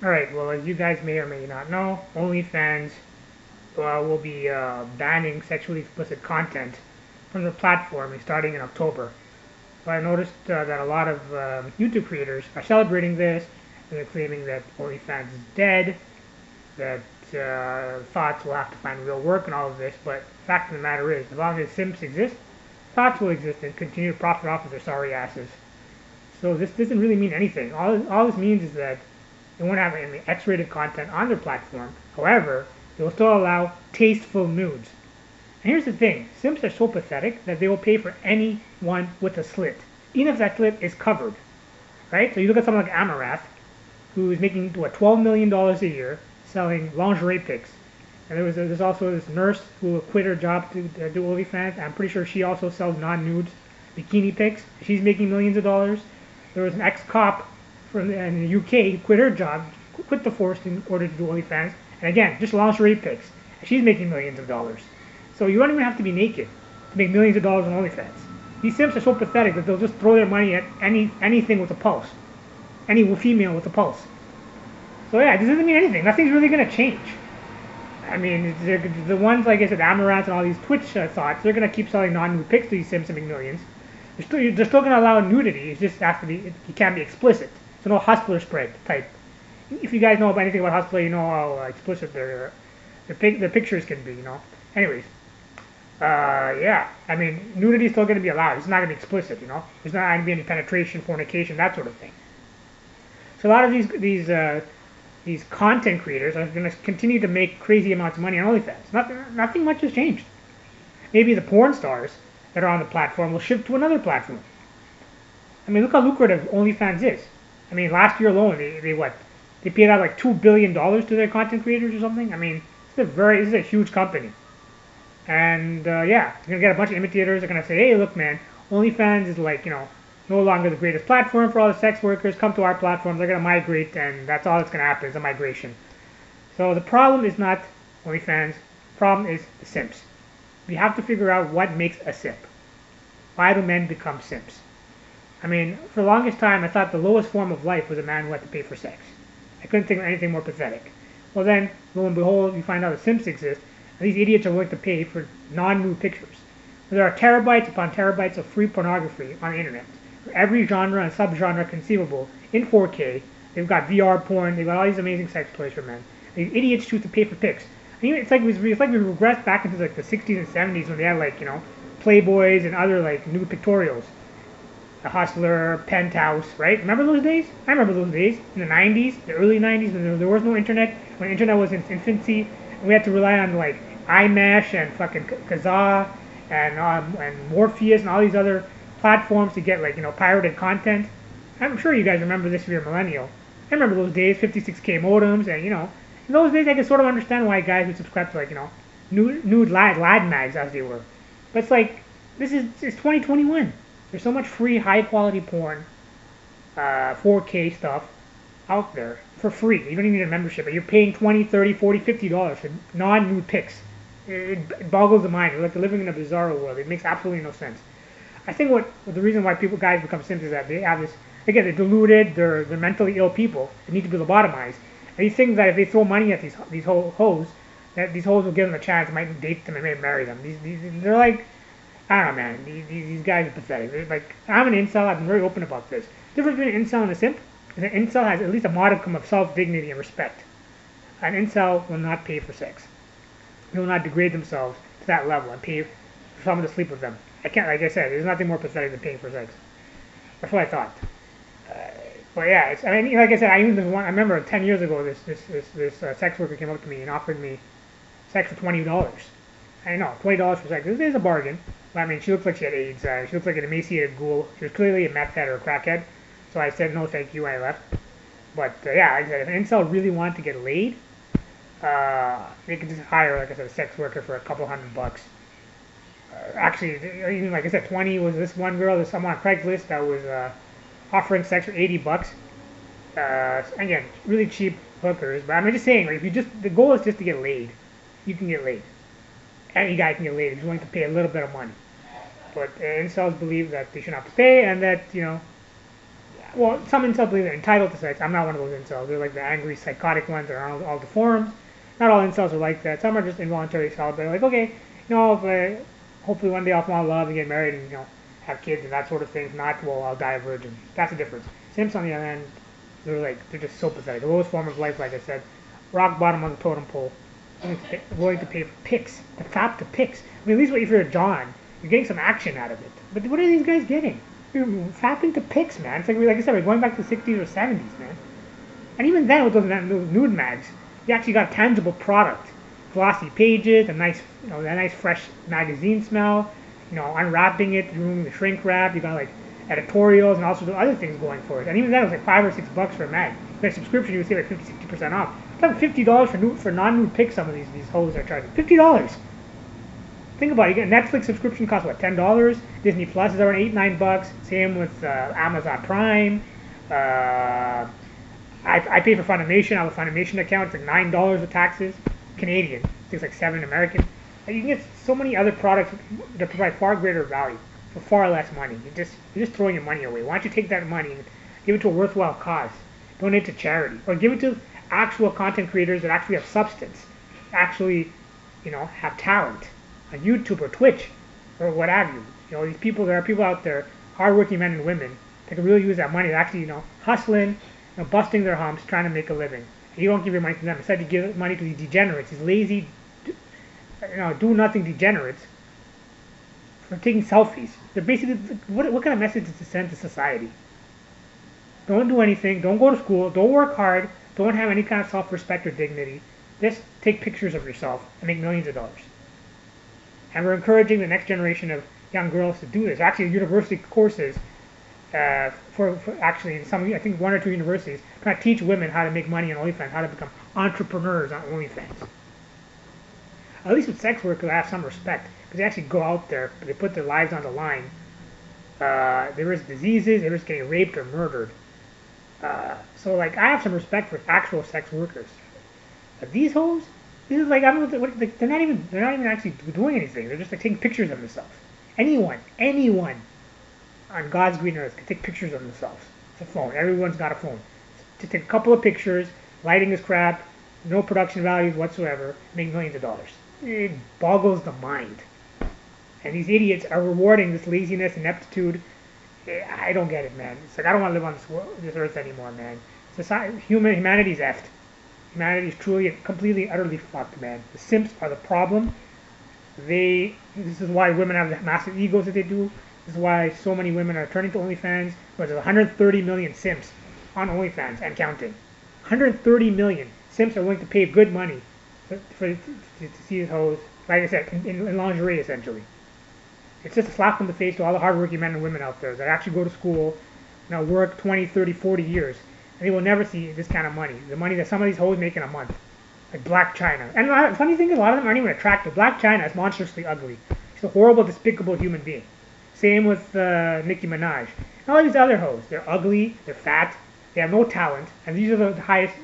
Alright, well, as you guys may or may not know, OnlyFans will be banning sexually explicit content from the platform starting in October. So I noticed that a lot of YouTube creators are celebrating this, and they're claiming that OnlyFans is dead, that thoughts will have to find real work and all of this, but the fact of the matter is, as long as simps exist, thoughts will exist and continue to profit off of their sorry asses. So this doesn't really mean anything. All this means is that they won't have any X-rated content on their platform. However, they will still allow tasteful nudes. And here's the thing, simps are so pathetic that they will pay for anyone with a slit, even if that slit is covered, right? So you look at someone like Amarath, who's making, what, $12 million a year selling lingerie pics. And there's also this nurse who quit her job to do OnlyFans. I'm pretty sure she also sells non-nudes bikini pics. She's making millions of dollars. There was an ex-cop in the UK who quit her job, quit the force in order to do OnlyFans. And again, just lingerie pics. She's making millions of dollars. So you don't even have to be naked to make millions of dollars on OnlyFans. These simps are so pathetic that they'll just throw their money at anything with a pulse. Any female with a pulse. So yeah, this doesn't mean anything. Nothing's really going to change. I mean, the ones, like I said, Amaranth and all these Twitch thoughts, they're going to keep selling non-nude pics to these simps and make millions. They're still going to allow nudity. It just has to be, it can't be explicit. So no hustler spread type. If you guys know anything about hustler, you know how explicit their pictures can be, you know. Anyways, yeah, I mean, nudity is still going to be allowed. It's not going to be explicit, you know. There's not going to be any penetration, fornication, that sort of thing. So a lot of these content creators are going to continue to make crazy amounts of money on OnlyFans. Nothing much has changed. Maybe the porn stars that are on the platform will shift to another platform. I mean, look how lucrative OnlyFans is. I mean, last year alone, they paid out like $2 billion to their content creators or something. I mean, this is a huge company. And yeah, you're gonna get a bunch of imitators. They're gonna say, hey, look, man, OnlyFans is like, you know, no longer the greatest platform for all the sex workers. Come to our platform. They're gonna migrate, and that's all that's gonna happen is a migration. So the problem is not OnlyFans. The problem is the simps. We have to figure out what makes a simp. Why do men become simps? I mean, for the longest time, I thought the lowest form of life was a man who had to pay for sex. I couldn't think of anything more pathetic. Well then, lo and behold, you find out that simps exist, and these idiots are willing to pay for non-nude pictures. There are terabytes upon terabytes of free pornography on the internet, for every genre and subgenre conceivable, in 4K. They've got VR porn, they've got all these amazing sex toys for men. And these idiots choose to pay for pics. I mean, it's like we regressed back into like the 60s and 70s when they had like, you know, Playboys and other like nude pictorials. The Hustler, Penthouse, right? Remember those days? I remember those days in the 90s, the early 90s, when there was no internet, when internet was in its infancy, and we had to rely on like iMesh and fucking Kazaa and Morpheus and all these other platforms to get like, you know, pirated content. I'm sure you guys remember this if you're a millennial. I remember those days, 56K modems, and you know, in those days I could sort of understand why guys would subscribe to like, you know, nude lad mags as they were. But it's like, it's 2021. There's so much free, high-quality porn, 4K stuff out there for free. You don't even need a membership, but you're paying $20, $30, $40, $50 for non-nude pics. It boggles the mind. We're like living in a bizarre world. It makes absolutely no sense. I think what the reason why guys become simps is that they have this, again, they're deluded, they're mentally ill people that need to be lobotomized. And you think that if they throw money at these hoes, that these hoes will give them a chance, might date them and maybe marry them. They're like, I don't know, man. These guys are pathetic. Like, I'm an incel. I've been very open about this. The difference between an incel and a simp is an incel has at least a modicum of self-dignity and respect. An incel will not pay for sex. They will not degrade themselves to that level and pay for someone to sleep with them. I can't, like I said, there's nothing more pathetic than paying for sex. That's what I thought. But yeah, I mean, like I said, I remember 10 years ago, this sex worker came up to me and offered me sex for $20. I know, $20 for sex. This is a bargain. But I mean, she looked like she had AIDS. She looked like an emaciated ghoul. She was clearly a meth head or a crackhead. So I said no, thank you, and I left. But yeah, like I said, if an incel really wanted to get laid, they could just hire, like I said, a sex worker for a couple $100. Actually, even like I said, 20 was this one girl. There's someone on Craigslist that was offering sex for $80. Again, really cheap hookers. But I'm just saying, like, the goal is just to get laid. You can get laid. Any guy can get laid if he's willing to pay a little bit of money. But incels believe that they shouldn't have to pay, and that, you know, well, some incels believe they're entitled to sex. I'm not one of those incels. They're like the angry, psychotic ones that are on all the forums. Not all incels are like that. Some are just involuntary celibate. Like, okay, if I, hopefully one day I'll fall in love and get married and, have kids and that sort of thing. If not, well, I'll die a virgin. That's the difference. Simps, on the other hand, they're just so pathetic. The lowest form of life, like I said, rock bottom on the totem pole. Willing to pay for pics, the fap to pics. I mean, at least if you're a John, you're getting some action out of it. But what are these guys getting? You're fapping to pics, man. It's like I said, we're going back to the 60s or 70s, man. And even then, with those nude mags, you actually got a tangible product. Glossy pages, a nice fresh magazine smell. Unwrapping it, removing the shrink wrap. You got like editorials and all sorts of other things going for it. And even then, it was like $5 or $6 for a mag. With a subscription, you would save like 50-60% off. It's like $50 for non-nude pics. Some of these hoes are charging $50. Think about it. You get a Netflix subscription costs what, $10? Disney Plus is around $8-9. Same with Amazon Prime. I pay for Funimation. I have a Funimation account. It's like $9 with taxes. Canadian. It's like $7 American. And you can get so many other products that provide far greater value for far less money. You're just throwing your money away. Why don't you take that money and give it to a worthwhile cause? Donate to charity, or give it to actual content creators that actually have substance, actually, have talent, on YouTube or Twitch, or what have you. There are people out there, hardworking men and women, that can really use that money to actually, hustling, busting their humps, trying to make a living. And you don't give your money to them. Instead, you give money to these degenerates, these lazy, do-nothing degenerates, for taking selfies. They're basically, what kind of message is to send to society? Don't do anything. Don't go to school. Don't work hard. Don't have any kind of self-respect or dignity. Just take pictures of yourself and make millions of dollars. And we're encouraging the next generation of young girls to do this. Actually, university courses, for actually in some, I think 1 or 2 universities, trying to teach women how to make money on OnlyFans, how to become entrepreneurs on OnlyFans. At least with sex workers, I have some respect because they actually go out there, they put their lives on the line. They risk diseases, they risk getting raped or murdered. So I have some respect for actual sex workers. But these hoes, this is like, I don't know what, they're not even actually doing anything. They're just taking pictures of themselves. Anyone on God's green earth can take pictures of themselves. It's a phone. Everyone's got a phone. Just take a couple of pictures. Lighting is crap. No production values whatsoever. Make millions of dollars. It boggles the mind. And these idiots are rewarding this laziness and ineptitude. I don't get it, man. It's like I don't want to live on this earth anymore, man. Humanity's effed. Humanity is truly, completely, utterly fucked, man. The simps are the problem. This is why women have the massive egos that they do. This is why so many women are turning to OnlyFans. But there's 130 million simps on OnlyFans and counting. 130 million simps are willing to pay good money to see these hoes, like I said, in lingerie, essentially. It's just a slap in the face to all the hardworking men and women out there that actually go to school, work 20, 30, 40 years, and they will never see this kind of money. The money that some of these hoes make in a month. Like Black China. And the funny thing is, a lot of them aren't even attractive. Black China is monstrously ugly. She's a horrible, despicable human being. Same with Nicki Minaj. And all these other hoes. They're ugly, they're fat, they have no talent, and these are the highest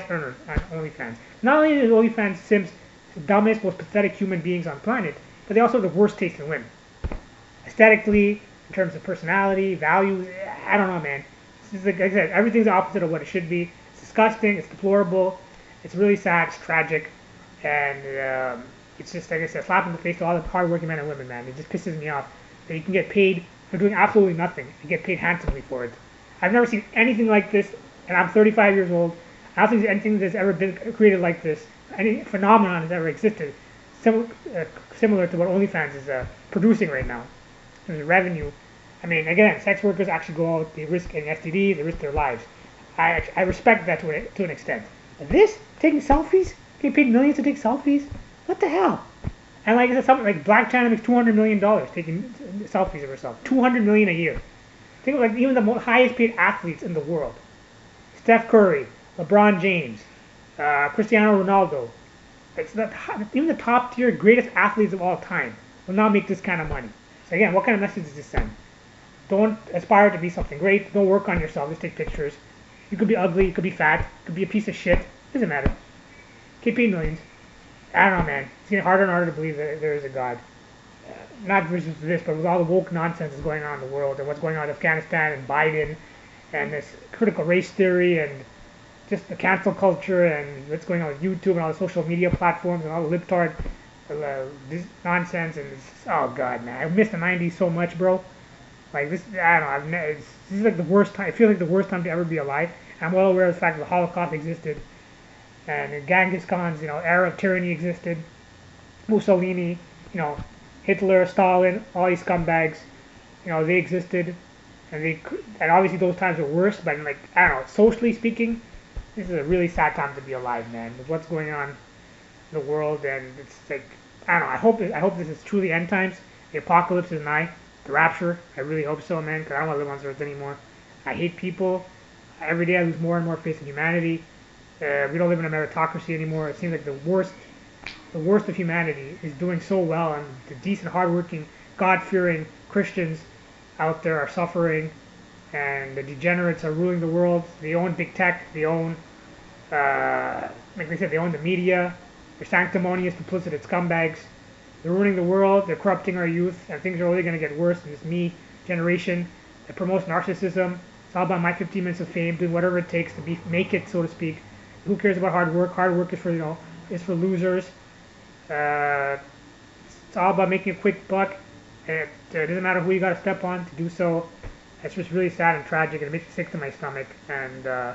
earners on OnlyFans. Not only is OnlyFans simps the dumbest, most pathetic human beings on planet, but they also have the worst taste in women. Aesthetically, in terms of personality, values, I don't know, man. It's like I said, everything's the opposite of what it should be. It's disgusting, it's deplorable, it's really sad, it's tragic, and it's just, like I said, slap in the face to all the hardworking men and women, man. It just pisses me off that you can get paid for doing absolutely nothing and get paid handsomely for it. I've never seen anything like this, and I'm 35 years old. I don't think there's anything that's ever been created like this. Any phenomenon has ever existed similar to what OnlyFans is producing right now. There's revenue. I mean, again, sex workers actually go out, they risk an STD, they risk their lives. I respect that to an extent. But this, taking selfies, getting paid millions to take selfies, what the hell? And like I said, something like Black China makes $200 million taking selfies of herself. $200 million a year. Think of even the highest paid athletes in the world. Steph Curry, LeBron James, Cristiano Ronaldo. Even the top tier greatest athletes of all time will not make this kind of money. So again, what kind of message does this send? Don't aspire to be something great. Don't work on yourself. Just take pictures. You could be ugly. You could be fat. You could be a piece of shit. Doesn't matter. Get paid millions. I don't know, man. It's getting harder and harder to believe that there is a God. Not just this, but with all the woke nonsense that's going on in the world and what's going on in Afghanistan and Biden and this critical race theory and just the cancel culture and what's going on with YouTube and all the social media platforms and all the libtard this nonsense and oh god, man, I miss the '90s so much, bro. Like this, I don't know. This is like the worst time. I feel like the worst time to ever be alive. I'm well aware of the fact that the Holocaust existed, and Genghis Khan's, era of tyranny existed. Mussolini, Hitler, Stalin, all these scumbags, they existed, and obviously those times were worse. But like I don't know, socially speaking, this is a really sad time to be alive, man. With what's going on in the world, and it's like I don't know. I hope this is truly end times. The apocalypse is nigh. The rapture. I really hope so, man. Because I don't want to live on this earth anymore. I hate people. Every day I lose more and more faith in humanity. We don't live in a meritocracy anymore. It seems like the worst of humanity is doing so well, and the decent, hardworking, God-fearing Christians out there are suffering, and the degenerates are ruling the world. They own big tech. They own, like they said, they own the media. They're sanctimonious, duplicitous scumbags. They're ruining the world. They're corrupting our youth, and things are only going to get worse in this me generation that promotes narcissism. It's all about my 15 minutes of fame, doing whatever it takes to make it, so to speak. Who cares about hard work? Hard work is for losers. It's all about making a quick buck. It doesn't matter who you got to step on to do so. It's just really sad and tragic, and it makes me sick to my stomach. And I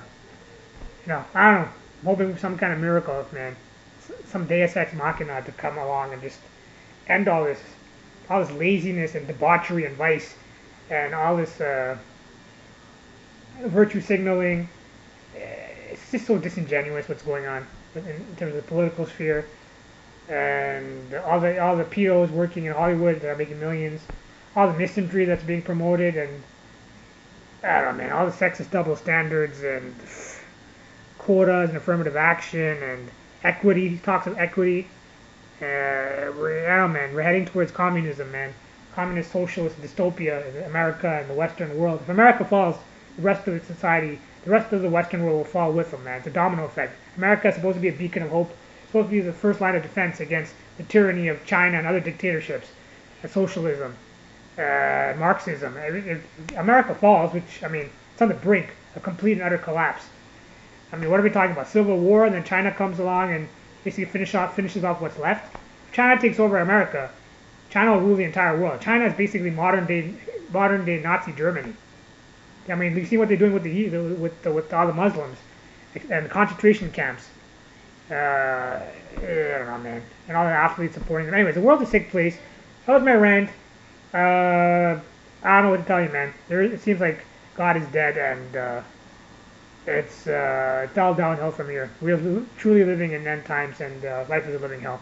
don't know. I'm hoping for some kind of miracle, man. Some Deus Ex Machina to come along and just end all this laziness and debauchery and vice, and all this virtue signaling. It's just so disingenuous what's going on in terms of the political sphere, and all the POs working in Hollywood that are making millions, all the misanthropy that's being promoted, and I don't know, man, all the sexist double standards and quotas and affirmative action and equity, talks of equity. I don't know, man, we're heading towards communism, man. Communist, socialist dystopia in America and the Western world. If America falls, the rest of the society, the rest of the Western world will fall with them, man. It's a domino effect. America is supposed to be a beacon of hope. It's supposed to be the first line of defense against the tyranny of China and other dictatorships, and socialism, Marxism. If America falls, which, I mean, it's on the brink of complete and utter collapse. I mean, what are we talking about? Civil war, and then China comes along and basically finishes off what's left. If China takes over America, China will rule the entire world. China is basically modern day Nazi Germany. I mean, you see what they're doing with all the Muslims and the concentration camps. I don't know, man, and all the athletes supporting them. Anyways, the world's a sick place. That was my rant. I don't know what to tell you, man. It seems like God is dead, and it's all downhill from here. We're truly living in end times, and life is a living hell.